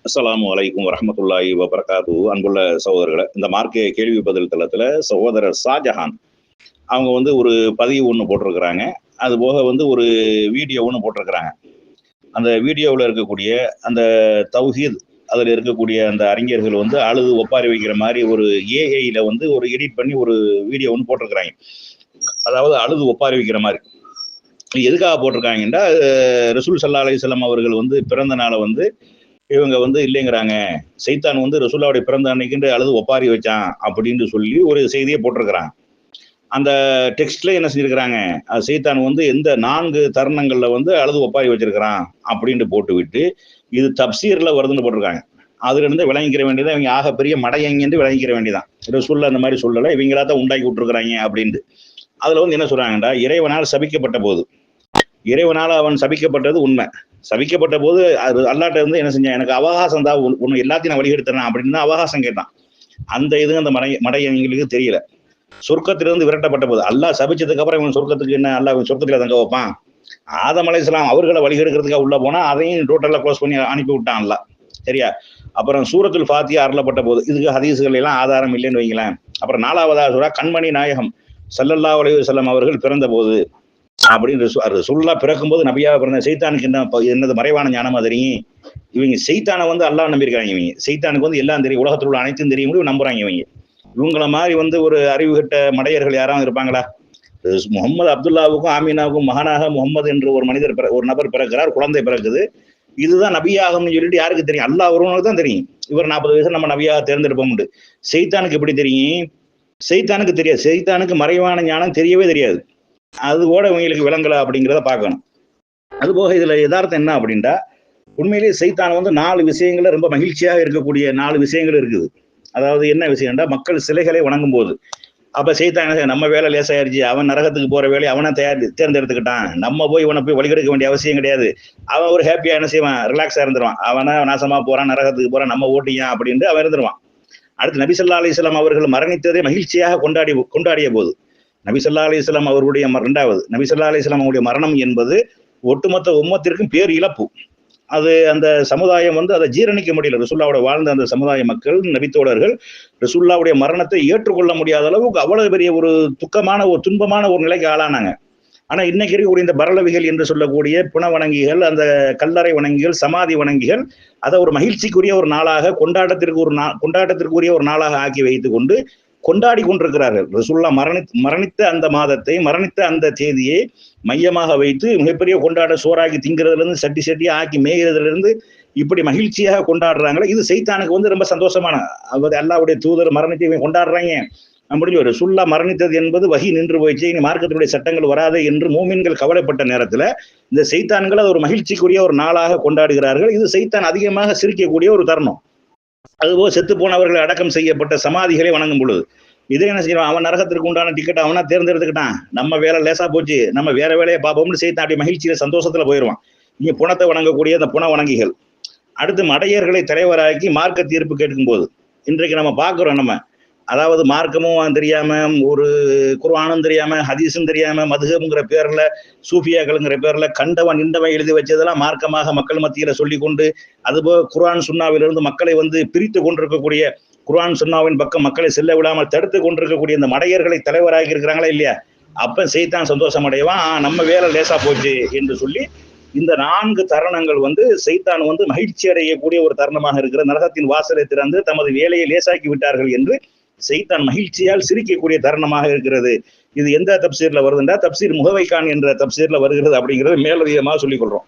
அஸ்ஸலாமு அலைக்கும் வரஹ்மத்துல்லாஹி வபரகாத்துஹு. அன்புள்ள சகோதரர்களை, இந்த மார்க்க கேள்வி பதில் தளத்துல சகோதரர் ஷாஜஹான் அவங்க ஒரு பதிவு ஒன்று போட்டிருக்கிறாங்க. அது போக ஒரு வீடியோ ஒன்று போட்டிருக்கிறாங்க. அந்த வீடியோவில் இருக்கக்கூடிய அந்த தௌஹீத் அதில் இருக்கக்கூடிய அந்த அறிஞர்கள் அழுது ஒப்பாரி வைக்கிற மாதிரி ஒரு ஏஐல ஒரு எடிட் பண்ணி ஒரு வீடியோ ஒன்று போட்டிருக்கிறாங்க. அதாவது அழுது ஒப்பாரி வைக்கிற மாதிரி. எதுக்காக போட்டிருக்காங்கன்னா, ரசூல் ஸல்லல்லாஹு அலைஹி வஸல்லம் அவர்கள் பிறந்த நாளை இவங்க இல்லைங்கிறாங்க. சைத்தான் ரசூலுல்லாஹ்வுடைய பிறந்த அன்னைக்கு அழுது ஒப்பாரி வச்சான் அப்படின்னு சொல்லி ஒரு செய்தியை போட்டிருக்கிறாங்க. அந்த டெக்ஸ்ட்ல என்ன செஞ்சிருக்கிறாங்க, சைத்தான் எந்த 4 தருணங்கள்ல அழுது ஒப்பாரி வச்சிருக்கிறான் அப்படின்னு போட்டு விட்டு இது தப்சீர்ல வருதுன்னு போட்டிருக்காங்க. அதுல இருந்து விளங்கிக்கிற வேண்டியதான், இவங்க ஆகப்பெரிய மடையங்கன்னு விளங்கிக்கிற வேண்டியதான். ரசூலுல்லாஹ் அந்த மாதிரி சொல்லலை, இவங்களா தான் உண்டாக்கி விட்டுருக்குறாங்க அப்படின்ட்டு. அதுல என்ன சொல்றாங்கடா, இறைவனால் சபிக்கப்பட்ட போது, இறைவனால அவன் சபிக்கப்பட்டது உண்மை. சபிக்கப்பட்ட போது அது அல்லாட்ட என்ன செஞ்சான், எனக்கு அவகாசம் தான், ஒண்ணு எல்லாத்தையும் நான் வழிகெடுத்துறேன் அப்படின்னு அவகாசம் கேட்டான். அந்த இது அந்த மடையங்களுக்கு தெரியல. சொர்க்கத்திலிருந்து விரட்டப்பட்ட போது, அல்லாஹ் சபிச்சதுக்கு அப்புறம் இவன் சொர்க்கத்துக்கு என்ன, அல்லாஹ் இவன் சொர்க்கத்துல தங்க வைப்பான்? ஆதம் அலைஹிஸ்ஸலாம் அவர்களை வழிகெடுக்கிறதுக்காக உள்ள போனா அதையும் டோட்டலா க்ளோஸ் பண்ணி அனுப்பி விட்டான் அல்லாஹ். சரியா? அப்புறம் சூரத்துல் ஃபாத்திஹா அருளப்பட்ட போது, இதுக்கு ஹதீஸ்கள் எல்லாம் ஆதாரம் இல்லைன்னு வைங்களேன். அப்புறம் 4வது சூரா கண்மணி நாயகம் ஸல்லல்லாஹு அலைஹி வஸல்லம் அவர்கள் பிறந்த போது அப்படின்னு ரசூலுல்லாஹ் பிறக்கும்போது நபியாக பிறந்த சைத்தானுக்கு என்னது மறைவான ஞானமா தெரியும்? இவங்க சைத்தானை அல்லாஹ் நம்பியிருக்காங்க. இவங்க சைத்தானுக்கு எல்லாம் தெரியும், உலகத்தில் உள்ள அனைத்தும் தெரியும், நம்புறாங்க. இவங்கள மாதிரி ஒரு அறிவு கட்ட மடையர்கள் யாராவது இருப்பாங்களா? முகமது அப்துல்லாவுக்கும் ஆமீனாவுக்கும் மகனாக முகமது என்று ஒரு மனிதர் ஒரு நபர் பிறக்கிறார், குழந்தை பிறக்குது. இதுதான் நபியாகம்னு சொல்லிட்டு யாருக்கு தெரியும்? அல்லாஹ் ஒருவனுக்கு தான் தெரியும். இவர் 40 வயசு நம்ம நபியாக தேர்ந்தெடுப்போம். சைத்தானுக்கு எப்படி தெரியும்? சைத்தானுக்கு தெரியாது. சைத்தானுக்கு மறைவான ஞானம் தெரியவே தெரியாது. அது கூட இவங்களுக்கு விளங்கல அப்படிங்கிறத பார்க்கணும். அதுபோக இதுல யதார்த்தம் என்ன அப்படின்ட்டா, உண்மையிலேயே சைத்தான் 4 விஷயங்கள்ல ரொம்ப மகிழ்ச்சியாக இருக்கக்கூடிய 4 விஷயங்கள் இருக்குது. அதாவது என்ன விஷயம்டா, மக்கள் சிலைகளை வணங்கும் போது அப்ப சைத்தான் நம்ம வேலை லேசாயிருச்சு, அவன் நரகத்துக்கு போற வேலையை அவனை தேர்ந்தெடுத்துக்கிட்டான், நம்ம போய் இவனை போய் வழிகெடுக்க வேண்டிய அவசியம் கிடையாது, அவன் ஒரு ஹாப்பியா என்ன செய்வான், ரிலாக்ஸா இருந்துருவான், அவனை நாசமா போறான், நரகத்துக்கு போறான், நம்ம ஓட்டியான் அப்படின்ட்டு அவன் இருந்துருவான். அடுத்து நபி ஸல்லல்லாஹு அலைஹி வஸல்லம் அவர்கள் மரணித்ததை மகிழ்ச்சியாக கொண்டாடிய போது, நபி ஸல்லல்லாஹு அலைஹி வஸல்லம் அவருடைய 2வது நபி ஸல்லல்லாஹு அலைஹி வஸல்லம் அவருடைய மரணம் என்பது ஒட்டுமொத்த உம்மத்திற்கும் பேர் இழப்பு. அது அந்த சமுதாயம் அதை ஜீரணிக்க முடியல. ரசூலுல்லாஹ்வோட வாழ்ந்த அந்த சமுதாய மக்கள், நபித்தோழர்கள் ரசூலுல்லாஹ்வுடைய மரணத்தை ஏற்றுக்கொள்ள முடியாத அளவுக்கு அவ்வளவு பெரிய ஒரு துக்கமான ஒரு துன்பமான ஒரு நிலைக்கு ஆளானாங்க. ஆனா இன்னைக்கு இருக்கக்கூடிய இந்த பரலவிகள் என்று சொல்லக்கூடிய புன வணங்கிகள், அந்த கல்லறை வணங்கிகள், சமாதி வணங்கிகள் அதை ஒரு மகிழ்ச்சிக்குரிய ஒரு நாளாக, கொண்டாட்டத்திற்குரிய ஒரு நாளாக ஆக்கி வைத்துக் கொண்டு கொண்டாடி கொண்டிருக்கிறார்கள். ரசூலுல்லாஹ் மரணித்த அந்த மாதத்தை, மரணித்த அந்த தேதியை மையமாக வைத்து மிகப்பெரிய கொண்டாட, சோறாக்கி திங்கிறதுல இருந்து சட்டி சட்டியா ஆக்கி மேய்கிறதுல இருந்து இப்படி மகிழ்ச்சியாக கொண்டாடுறாங்களே, இது சைத்தானுக்கு ரொம்ப சந்தோஷமான. அல்லாஹ்வுடைய தூதர் மரணித்து கொண்டாடுறாங்க அப்படின்னு. ரசூலுல்லாஹ் மரணித்தது என்பது வஹி நின்று போயிடுச்சு, இனி மார்க்கத்துடைய சட்டங்கள் வராது என்று மூமின்கள் கவலைப்பட்ட நேரத்துல இந்த சைத்தான்கள் அது ஒரு மகிழ்ச்சிக்குரிய ஒரு நாளாக கொண்டாடுகிறார்கள். இது சைத்தான் அதிகமாக சிரிக்கக்கூடிய ஒரு தருணம். அதுபோல் செத்து போனவர்களை அடக்கம் செய்யப்பட்ட சமாதிகளை வணங்கும் பொழுது இதை என்ன செய்யணும், அவன் நரகத்திற்கு உண்டான டிக்கெட் அவனா தேர்ந்தெடுத்துக்கிட்டான், நம்ம வேலை லேசா போச்சு, நம்ம வேற வேலையை பார்ப்போம்னு சைத்தான் அப்படி மகிழ்ச்சியில சந்தோஷத்துல போயிடுவான். இங்க புணத்தை வணங்கக்கூடிய அந்த புன வணங்கிகள். அடுத்து மடையர்களை தலைவராக்கி மார்க்க தீர்ப்பு கேட்கும் போது இன்றைக்கு நம்ம பார்க்கிறோம். நம்ம அதாவது மார்க்கமும் தெரியாம, ஒரு குர்ஆனும் தெரியாம, ஹதீஸும் தெரியாம, மதுஹப்ங்கிற பேர்ல, சூஃபியாக்கள்ங்கிற பேர்ல கண்டவன் நின்றவன் எழுதி வச்சதெல்லாம் மார்க்கமாக மக்கள் மத்தியில சொல்லி கொண்டு, அதுபோக குர்ஆன் சுன்னாவிலிருந்து மக்களை பிரித்து கொண்டிருக்கக்கூடிய, குர்ஆன் சுன்னாவின் பக்கம் மக்களை செல்ல விடாமல் தடுத்து கொண்டிருக்கக்கூடிய இந்த மடையர்களை தலைவராகி இருக்கிறாங்களா இல்லையா? அப்ப சைத்தான் சந்தோஷம் அடைவான், நம்ம வேலை லேசா போச்சு என்று சொல்லி இந்த 4 தருணங்கள் சைத்தான் மகிழ்ச்சி அடையக்கூடிய ஒரு தருணமாக இருக்கிற, நரகத்தின் வாசலை திறந்து தமது வேலையை லேசாக்கி விட்டார்கள் என்று சைத்தான் மகிழ்ச்சியால் சிரிக்கக்கூடிய தருணமாக இருக்கிறது. இது எந்த தப்சீர்ல வருதுன்றா, தப்சீர் முகவைக்கான் என்ற தப்சீர்ல வருகிறது அப்படிங்கிறது மேலதிகமாக சொல்லிக் கொள்றோம்.